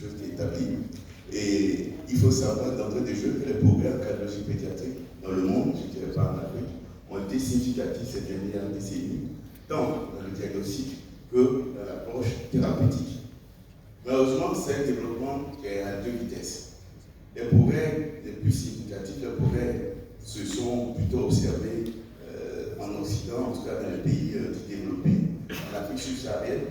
chose qui est établi. Et il faut savoir d'entrée de jeu que les progrès en cardiologie pédiatrique dans le monde, je ne dirais pas en Afrique, ont été significatifs ces dernières décennies, tant dans le diagnostic que dans l'approche thérapeutique. Malheureusement, c'est un développement qui est à deux vitesses. Les progrès les plus significatifs, les progrès se sont plutôt observés en Occident, en tout cas dans les pays développés. En Afrique subsaharienne,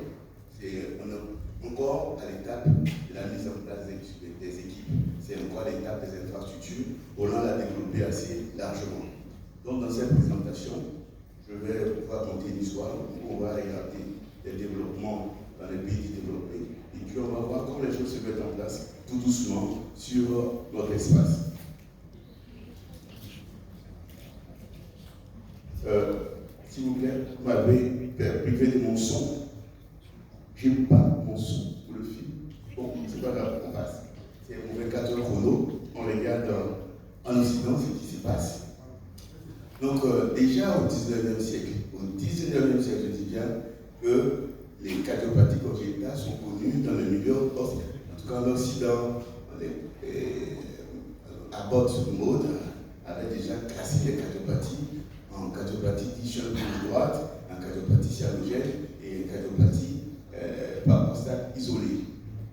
on est encore à l'étape de la mise en place des équipes. C'est encore à l'étape des infrastructures. Hollande l'a développé assez largement. Donc dans cette présentation, je vais vous raconter une histoire où on va regarder les développements dans les pays développés. Et puis on va voir comment les choses se mettent en place tout doucement sur notre espace. S'il vous plaît, vous m'avez privé de mon son. Je n'ai pas mon son pour le film. Bon, c'est pas grave, on passe. C'est au 24 heures chrono. On regarde en Occident ce qui se passe. Donc, déjà au 19e siècle, je dis bien que les cardiopathies congénitales sont connues dans le milieu occidental. En tout cas, en Occident, Abbott Maud avait déjà classé les cardiopathies en cardiopathie d'ischio droite, en cardiopathie cyanogen et en cardiopathie par prostate isolée.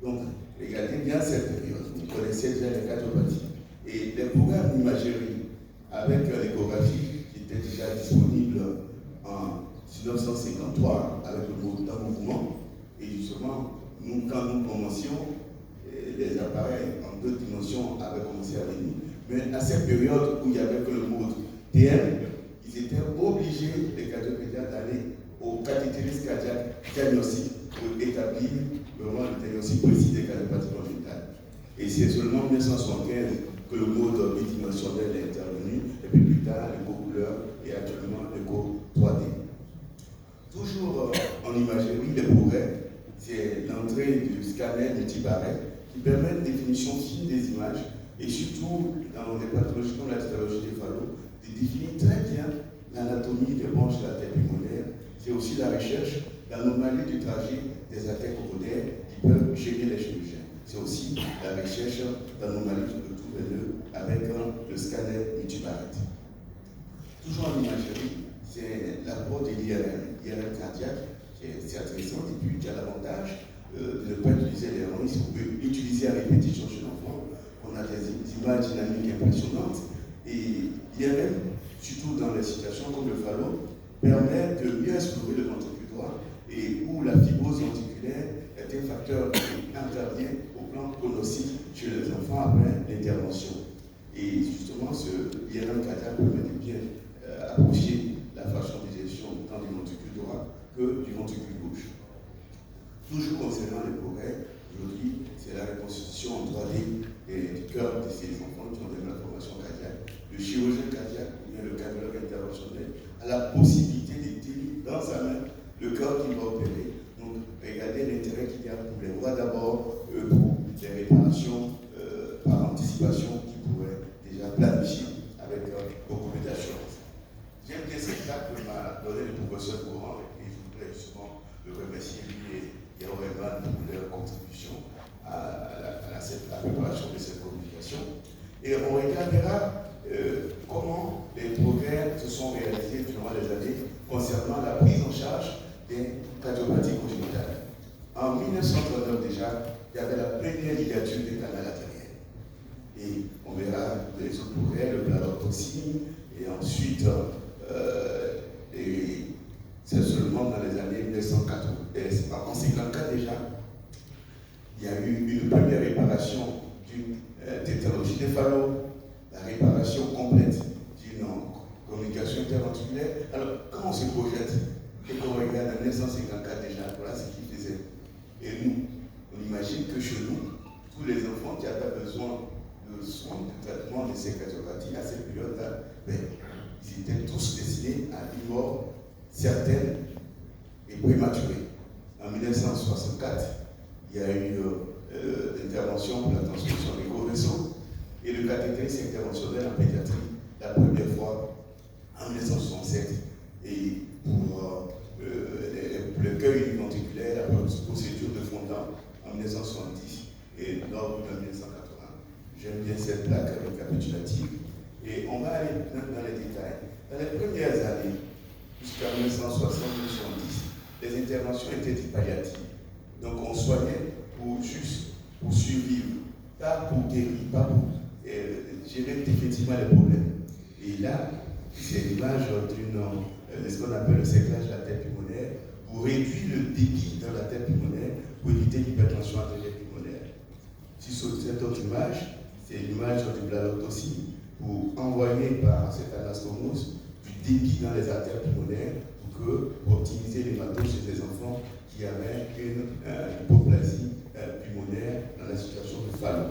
Donc, regardez bien cette période. Vous connaissez déjà les cardiopathies. Et les programmes d'imagerie avec l'échographie qui était déjà disponible en 1953 avec le mouvement. Et justement, quand nous commencions, les appareils en deux dimensions avaient commencé à venir. Mais à cette période où il n'y avait que le mode TM, ils étaient obligés, les cardiopédiatres, d'aller au cathétérisme cardiaque diagnostic pour établir vraiment le diagnostic précis des cardiopathies congénitales. Et c'est seulement en 1975 que le mode bidimensionnel est intervenu, et puis plus tard, l'écho-couleur et actuellement l'écho 3D. Toujours en imagerie, les progrès, c'est l'entrée du scanner multibarré qui permet une définition fine des images et surtout dans les pathologies comme la tétralogie des phallos, de définir très bien l'anatomie des branches de la tête pulmonaire. C'est aussi la recherche d'anomalie du trajet des artères coronaires qui peuvent gêner les chirurgiens. C'est aussi la recherche d'anomalies de tout veineux avec le scanner multibarrette. Toujours en imagerie, c'est l'apport de l'IRM cardiaque qui est intéressant et puis qui a l'avantage de ne pas utiliser les risques. On peut utiliser à répétition chez l'enfant. On a des images dynamiques impressionnantes et l'IRM, surtout dans les situations comme le phallo, permet de mieux explorer le ventricule droit et où la fibrose ventriculaire est un facteur qui intervient au plan pronostic chez les enfants après l'intervention. Et justement, ce IRM cardiaque permet de bien approcher la façon d'éjection tant du ventricule droit que du ventricule gauche. Toujours concernant les progrès, aujourd'hui, c'est la reconstitution en 3D du cœur de ces enfants qui ont des malformations cardiaques. Le chirurgien cardiaque ou bien le cardiologue interventionnel a la possibilité de tenir dans sa main le cœur qu'il va opérer. Donc, regardez l'intérêt qu'il y a pour les voies d'abord, pour des réparations par anticipation qui pourraient déjà planifier avec beaucoup d'assurance. J'aime bien cette carte que m'a donné le professeur Courant et je voudrais justement le remercier lui et Yaoreman pour leur contribution à la préparation de cette communication. Et on regardera comment les progrès se sont réalisés durant les années concernant la prise en charge des cardiopathies congénitales. En 1939 déjà, il y avait la première ligature des canaux artériels. Et on verra les autres progrès, le bladotoxine, et ensuite, et c'est seulement dans les années 1980. En 1954 déjà, il y a eu une première réparation d'une tétralogie des phallos, la réparation complète d'une communication interventriculaire. Alors, quand on se projette et qu'on regarde en 1954 déjà, voilà ce qu'ils faisaient. Et nous, on imagine que chez nous, tous les enfants qui avaient besoin de soins, de traitement de ces cardiopathies à cette période-là, ils étaient tous destinés à une mort certaine et prématurée. En 1964, il y a eu l'intervention pour la transmission des gros vaisseaux et le cathétérisme interventionnel en pédiatrie la première fois en 1967 et pour le cueil ventriculaire, la procédure de Fontan en 1970 et Norwood en 1980. J'aime bien cette plaque récapitulative. Et on va aller dans les détails. Dans les premières années, jusqu'à 1960-1970, les interventions étaient dites palliatives. Donc on soignait pour survivre, pas pour guérir, pas pour gérer définitivement les problèmes. Et là, c'est l'image de ce qu'on appelle le cerclage de la tête pulmonaire pour réduire le débit dans la tête pulmonaire pour éviter l'hypertension artérielle pulmonaire. Si cette autre image, c'est l'image du bladotocine pour envoyer par cette anastomose du débit dans les artères pulmonaires pour optimiser l'hématose chez les enfants qui avaient une hypoplasie pulmonaire dans la situation de Fallot.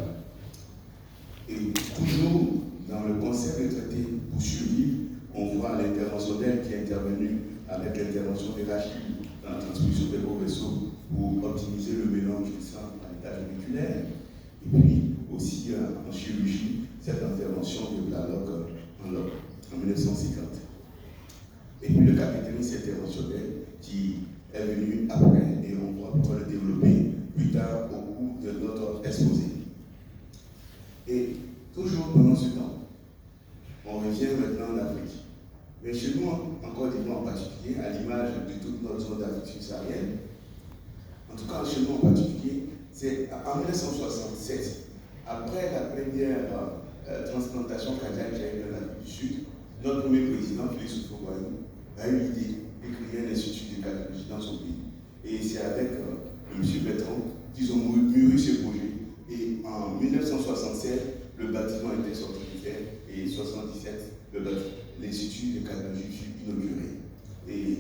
Et toujours dans le concept de traité pour survivre, on voit l'interventionnel qui est intervenu avec l'intervention des rachis dans la transmission des gros vaisseaux pour optimiser le mélange du sang à l'étage auriculaire. Et puis aussi en chirurgie, cette intervention de Blalock en 1950. Et puis le capitalisme interventionnel qui est venu après et on va pouvoir le développer plus tard au cours de notre exposé. Et toujours pendant ce temps, on revient maintenant en Afrique. Mais chez nous, en Côte d'Ivoire en particulier, à l'image de toute notre zone d'Afrique subsaharienne, en tout cas chez nous en particulier, c'est en 1967, après la première transplantation cardiaque qu'il y a eu dans l'Afrique du Sud, notre premier président, Félix Houphouët-Boigny, a eu l'idée de créer un institut de cardiologie dans son pays. Et c'est avec M. Bertrand qu'ils ont mûri ce projet. Et en 1967, le bâtiment était sorti du fer et en 1977, l'institut de cardiologie fut inauguré. Et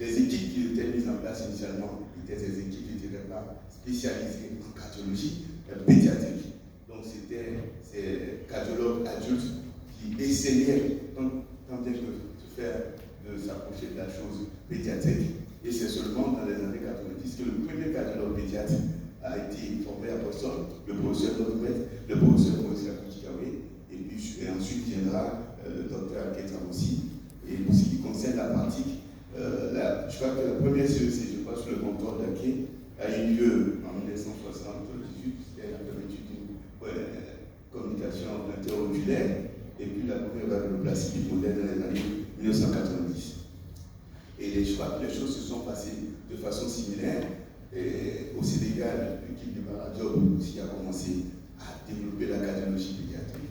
les équipes qui étaient mises en place initialement étaient des équipes qui n'étaient pas spécialisées en cardiologie pédiatrique. Donc c'était ces cardiologues adultes qui essayaient tant bien que se faire de s'approcher de la chose pédiatrique. Et c'est seulement dans les années 90 que le premier cardiologue pédiatre a été formé à Boston, le professeur Notmet, le professeur Moïse Kakouchikawe, et ensuite viendra le docteur Aketra aussi. Et pour ce qui concerne la pratique, je crois que la première CEC, je crois, sur le comptoir d'Aké, a eu lieu en 1978, c'était la première étude d'une communication interoculaire, et puis la première valvuloplastie moderne dans les années 1990. Et je crois que les choses se sont passées de façon similaire. Et au Sénégal, l'équipe de Maradio aussi a commencé à développer la cardiologie pédiatrique.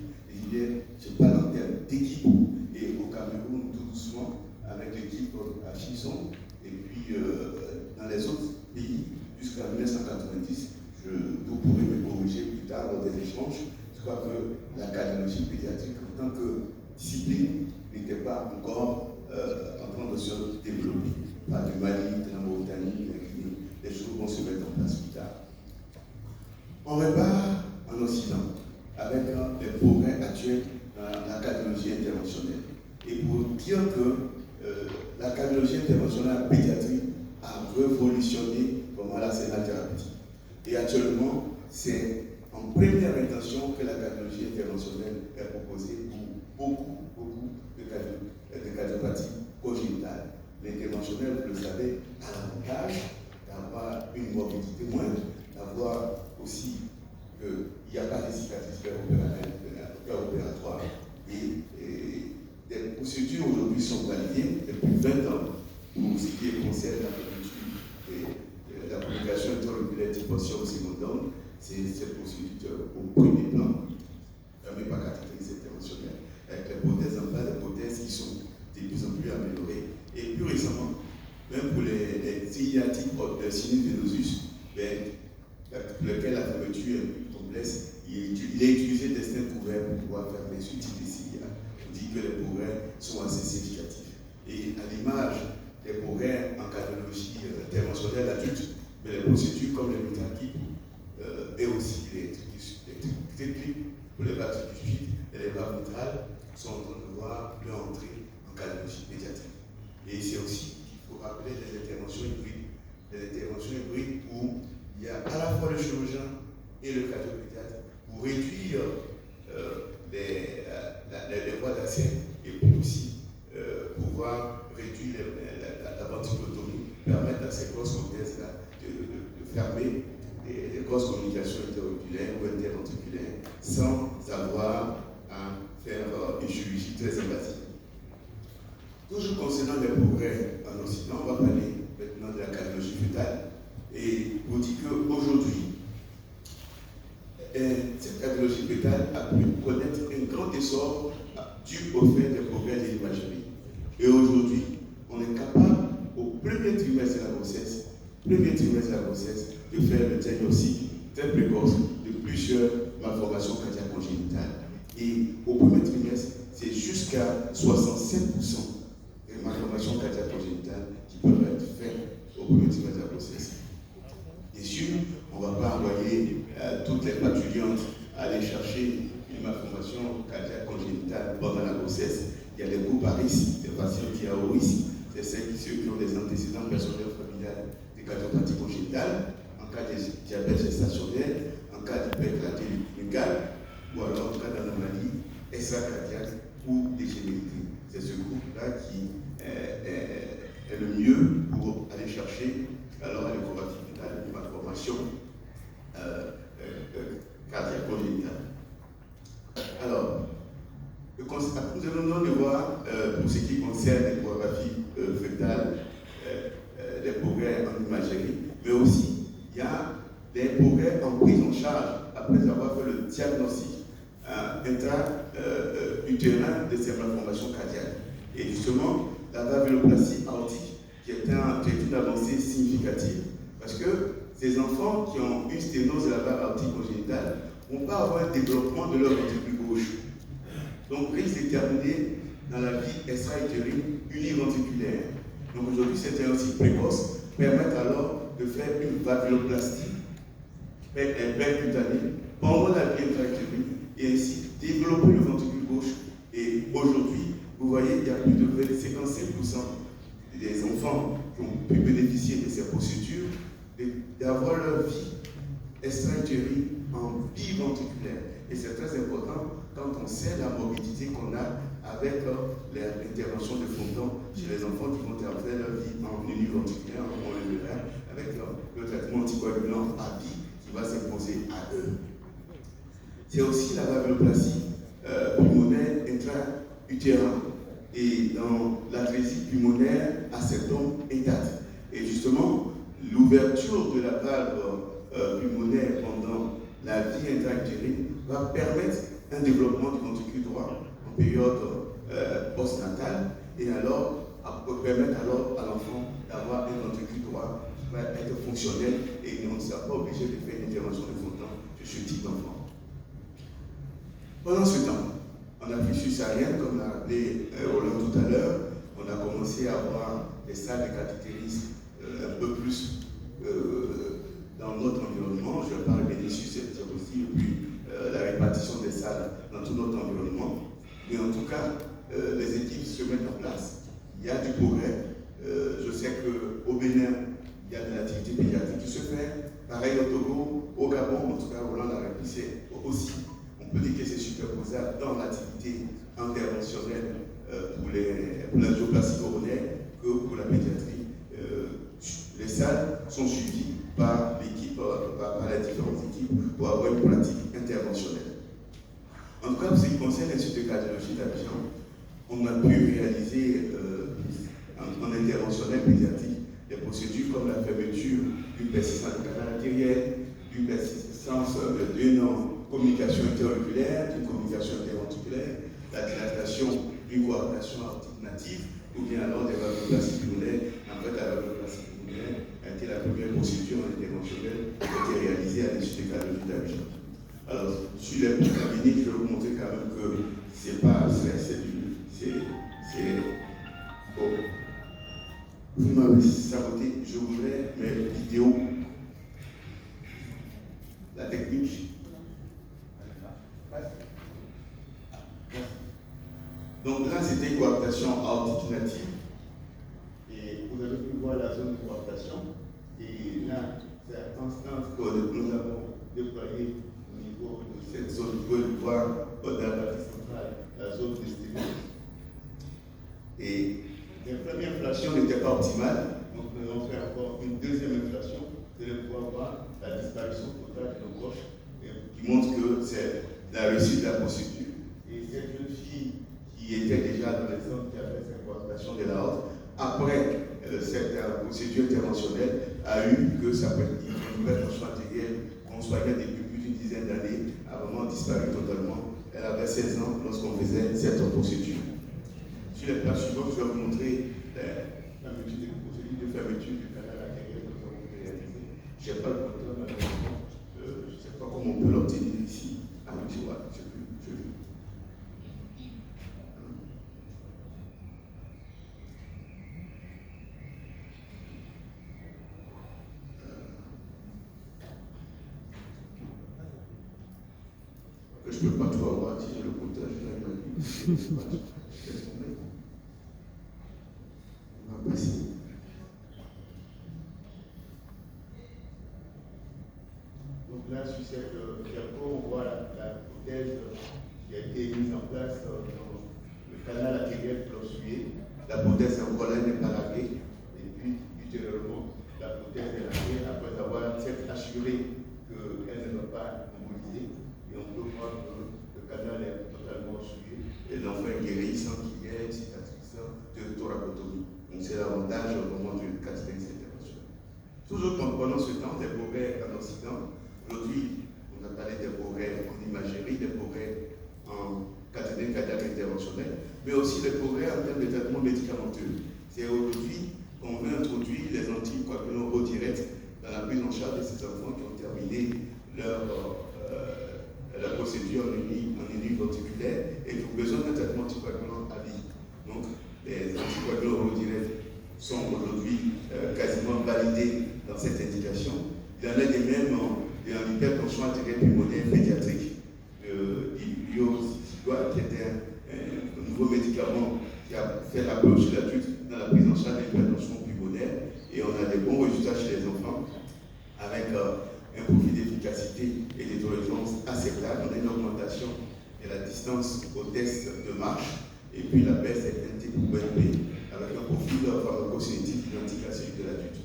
Et je parle en termes d'équipe. Et au Cameroun, tout doucement, avec l'équipe à Chison. Et puis dans les autres pays, jusqu'à 1990, vous pourrez me corriger plus tard dans des échanges. Je crois que la cardiologie pédiatrique, en tant que discipline, n'était pas encore en train de se développer. Pas du Mali, de la Mauritanie, les choses vont se mettre en place plus tard. On repart en Occident avec les progrès actuels dans la cardiologie interventionnelle. Et pour dire que la cardiologie interventionnelle pédiatrique a révolutionné comment l'arsenal thérapeutique. Et actuellement, c'est en première intention que la cardiologie interventionnelle est proposée pour beaucoup de cardiopathies congénitales. L'interventionnel, vous le savez, a l'avantage d'avoir une morbidité moindre, d'avoir aussi qu'il n'y a pas de cicatrices préopératoires. Et des procédures aujourd'hui sont validées depuis 20 ans pour ce qui concerne la communication et la communication intraoculaire type secondaire. C'est cette procédure au premier plan, permet par cathétérisme interventionnel, avec les prothèses en place, des prothèses qui sont de plus en plus améliorées. Et plus récemment, même pour les CIA type sinus venosus, pour lequel la fermeture est plus complexe, il est utilisé des stents couverts pour pouvoir fermer ce type de CIA. On dit que les progrès sont assez significatifs. Et à l'image des progrès en cardiologie interventionnelle adulte, mais les procédures comme les métraquipes et aussi les triclips pour les valves tricuspides et les valves mitrales sont en train de voir leur entrée en cardiologie pédiatrique. Et c'est aussi qu'il faut rappeler les interventions hybrides. Les interventions hybrides où il y a à la fois le chirurgien et le cardiopédiatre pour réduire les voies d'accès et puis aussi pouvoir réduire la ventriculotomie, permettre à ces grosses prothèses-là de fermer les précoce communication interoculaire ou interventriculaire sans avoir à faire une chirurgie très invasive. Toujours concernant les progrès en Occident, on va parler maintenant de la cardiologie fœtale et vous dire qu'aujourd'hui, cette cardiologie fœtale a pu connaître un grand essor dû au fait des progrès de l'imagerie. Et aujourd'hui, on est capable, au premier trimestre de la grossesse, de faire le diagnostic très précoce de plusieurs malformations cardiaques congénitales. Et au premier trimestre, c'est jusqu'à 67% des malformations cardiaques congénitales qui peuvent être faites au premier trimestre de la grossesse. Bien sûr, on ne va pas envoyer toutes les parturientes aller chercher une malformation cardiaque congénitale pendant la grossesse. Il y a des groupes à risque, des patients qui ont au risque, c'est ceux qui ont des antécédents personnels familiales de cardiopathie congénitale, en cas de diabète gestationnel, en cas d'hypercardie légale, ou alors en cas d'anomalie extracardiaque ou dégénérative. C'est ce groupe-là qui est le mieux pour aller chercher alors à l'échographie fœtale une malformation cardiaque congénitale. Alors, nous allons de voir, pour ce qui concerne l'échographie fœtale, des progrès en imagerie, mais aussi il y a des progrès en prise en charge après avoir fait le diagnostic intra-utérin de ces malformations cardiaques. Et justement, la valvuloplastie aortique qui est une avancée significative parce que ces enfants qui ont une sténose de la valve aortique congénitale ne vont pas avoir un développement de leur ventricule gauche. Donc, risque déterminé dans la vie extra-utérine univentriculaire. Donc, aujourd'hui, ces diagnostics précoces permettent alors de faire une valvuloplastie percutanée pendant la vie extra-utérine et ainsi développer le ventricule gauche. Et aujourd'hui, vous voyez, il y a plus de 55% des enfants qui ont pu bénéficier de ces procédures d'avoir leur vie extra-utérine en biventriculaire. Et c'est très important quand on sait la morbidité qu'on a avec l'intervention de fondant chez les enfants qui vont faire leur vie en univentriculaire, on le verra, avec le traitement anticoagulant à vie qui va s'imposer à eux. C'est aussi la valvuloplastie pulmonaire intra-utérin et dans l'atrésie pulmonaire à septum étate. Et justement, l'ouverture de la valve pulmonaire pendant la vie intra-utérine va permettre un développement du ventricule droit en période postnatale et alors permettre alors à l'enfant d'avoir un ventricule droit qui va être fonctionnel et on ne sera pas obligé de faire une intervention de fondant sur ce type d'enfant. Pendant ce temps, en Afrique subsaharienne, comme l'a appelé Roland tout à l'heure, on a commencé à avoir des salles de cathétérisme un peu plus dans notre environnement. Je parle bien sûr, c'est aussi puis la répartition des salles dans tout notre environnement. Mais en tout cas, les équipes se mettent en place. Il y a du progrès. Je sais qu'au Bénin, il y a de l'activité pédiatrique qui se fait. Pareil au Togo, au Gabon, en tout cas, Roland l'a répliqué aussi. On peut dire que c'est superposable dans l'activité interventionnelle pour l'angioplastie coronaire que pour la pédiatrie. Les salles sont suivies par l'équipe, par les différentes équipes pour avoir une pratique interventionnelle. En tout cas, pour ce qui concerne l'Institut de cardiologie d'Abidjan, on a pu réaliser en interventionnel pédiatrique des procédures comme la fermeture d'une persistance de canal artériel, d'une persistance d'une communication interauriculaire, d'une communication interventriculaire, la dilatation d'une coagulation aortique native, ou bien alors des valvuloplasties pulmonaires. En fait, la valvuloplastie pulmonaire a été la première procédure interventionnelle qui a été réalisée à l'Institut de cardiologie d'Abidjan. Alors, sur les cabinets, je vais vous montrer quand même que c'est pas, bon. Vous m'avez saboté, je voudrais mes vidéos, la technique. Donc là, c'était une coaptation aortique native. Et vous avez pu voir la zone de coaptation. Et là, c'est la constance que nous avons déployée au niveau de cette zone. Vous pouvez voir dans la partie centrale, la zone de sténose. Et les premières inflations n'étaient pas optimales. Donc nous allons faire encore une deuxième inflation. Vous allez pouvoir voir la disparition totale montre que c'est la réussite de la procédure. Et cette jeune fille qui était déjà adolescente, qui a fait sa cooptation de la haute, après cette procédure interventionnelle, a eu que sa nouvelle tension artérielle qu'on soignait depuis plus d'une dizaine d'années a vraiment disparu totalement. Elle avait 16 ans lorsqu'on faisait cette procédure. Sur les plans suivants, je vais vous montrer la multitude de procédures de fermeture du canal artériel que nous avons réalisé. Je n'ai pas le compteur, malheureusement. Je ne sais pas comment on peut l'obtenir ici. Ah oui, je vois, je veux. Je ne peux pas tout avoir, si j'ai le compteur, je n'arrive pas. On va passer. Donc là, sur cette diapo, on voit la prothèse qui a été mise en place dans le canal artériel clossué. La prothèse encore là n'est pas larguée. Et puis, ultérieurement, la prothèse est larguée après avoir s'être assuré qu'elle ne va pas mobiliser. Et on peut voir que le canal est totalement souillé. Et l'enfant est guéri sans qu'il y ait une cicatrice de thoracotomie. Donc c'est l'avantage au moment d'une cathétérise interventionnelle. Toujours pendant ce temps, des progrès en Occident. Aujourd'hui, on a parlé des progrès en imagerie, des progrès en cathétérise cardiaque interventionnelle, mais aussi des progrès en termes de traitement médicamenteux. C'est aujourd'hui qu'on veut introduire les anticoagulants directs dans la prise en charge de ces enfants qui ont terminé la procédure en ligne ventriculaire et qui ont besoin d'un traitement anticoagulant à vie. Donc, les anticoagulants directs sont aujourd'hui quasiment validés dans cette indication. Il y en a des mêmes en hypertension artérielle pulmonaire pédiatrique. L'IOSIGOA, qui était un nouveau médicament qui a fait l'approche de l'adulte dans la prise en charge de l'hypertension pulmonaire. Et on a des bons résultats chez les enfants avec un profil d'efficacité et de tolérance acceptable. On a une augmentation de la distance au test de marche et puis la baisse des NT pour BNP avec un profil pharmacocinétique identique à celui de l'adulte.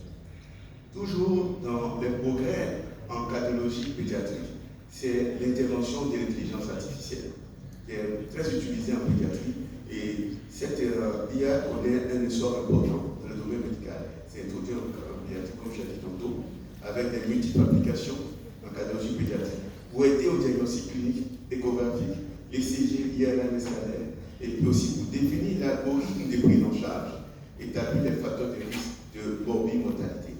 Toujours dans les progrès en cardiologie pédiatrique, c'est l'intervention de l'intelligence artificielle qui est très utilisée en pédiatrie et cette IA connaît un essor important dans le domaine médical. C'est introduit en pédiatrie, comme j'ai dit tantôt, avec des multiples applications en cardiologie pédiatrique pour aider au diagnostic clinique, échographique, ECG, IRM, scanner, et puis aussi pour définir l'algorithme des prises en charge, établir les facteurs de risque de morbimortalité.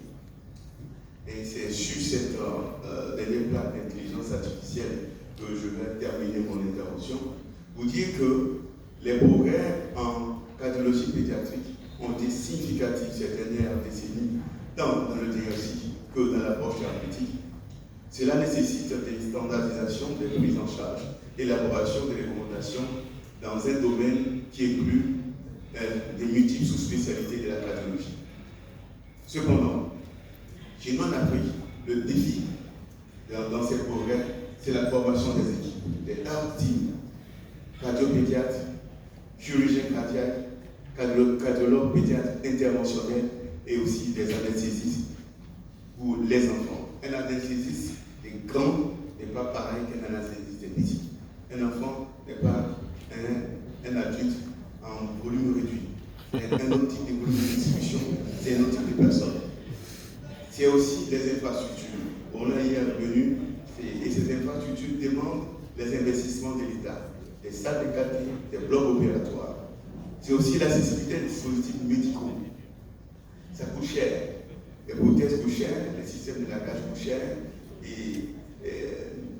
Et c'est sur cette dernière plaque d'intelligence artificielle que je vais terminer mon intervention pour dire que les progrès en cardiologie pédiatrique ont été significatifs ces dernières décennies, tant dans le diagnostic que dans l'approche thérapeutique. Cela nécessite des standardisations des prises en charge, élaboration des recommandations dans un domaine qui inclut des multiples sous-spécialités de la cardiologie. Cependant, chez nous en Afrique, le défi dans ces progrès, c'est la formation des équipes, des health teams, cardiopédiatres, chirurgiens cardiaques, cardiologues pédiatres interventionnels et aussi des anesthésistes pour les enfants. Un anesthésiste des grands n'est pas pareil qu'un anesthésiste des petits. Un enfant n'est pas un adulte en volume réduit. C'est un autre type de volume de distribution, c'est un autre type de personne. C'est aussi les infrastructures. On a hier revenu et ces infrastructures demandent les investissements de l'État, des salles de caté, des blocs opératoires. C'est aussi l'accessibilité des dispositifs médicaux. Ça coûte cher. Les prothèses coûtent cher, les systèmes de langage coûtent cher et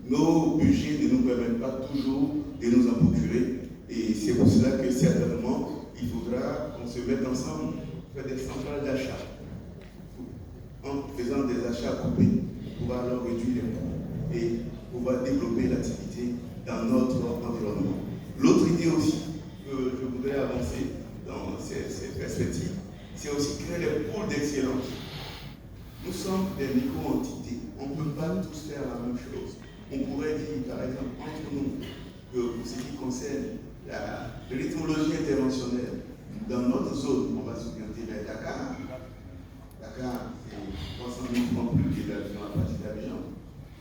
nos budgets ne nous permettent pas toujours de nous en procurer. Et c'est pour cela que certainement, il faudra qu'on se mette ensemble, faire des centrales d'achat, en faisant des achats coupés, pour pouvoir alors réduire les coûts et pouvoir développer l'activité dans notre environnement. L'autre idée aussi que je voudrais avancer dans ces perspectives, c'est aussi créer des pôles d'excellence. Nous sommes des micro-entités, on ne peut pas tous faire la même chose. On pourrait dire, par exemple, entre nous, que pour ce qui concerne la rythmologie interventionnelle, dans notre zone, on va s'orienter vers Dakar. Dakar, c'est 300 000 francs plus que dans la partie d'Abidjan.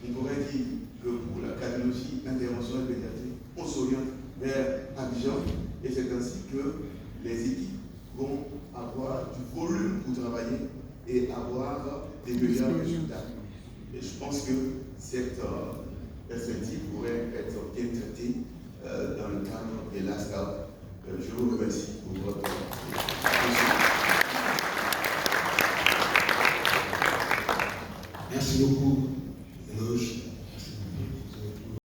On pourrait dire que pour la des meilleurs résultats. Et je pense que cette perspective pourrait être bien traitée dans le cadre des LASCAP. Je vous remercie pour votre attention. Merci beaucoup.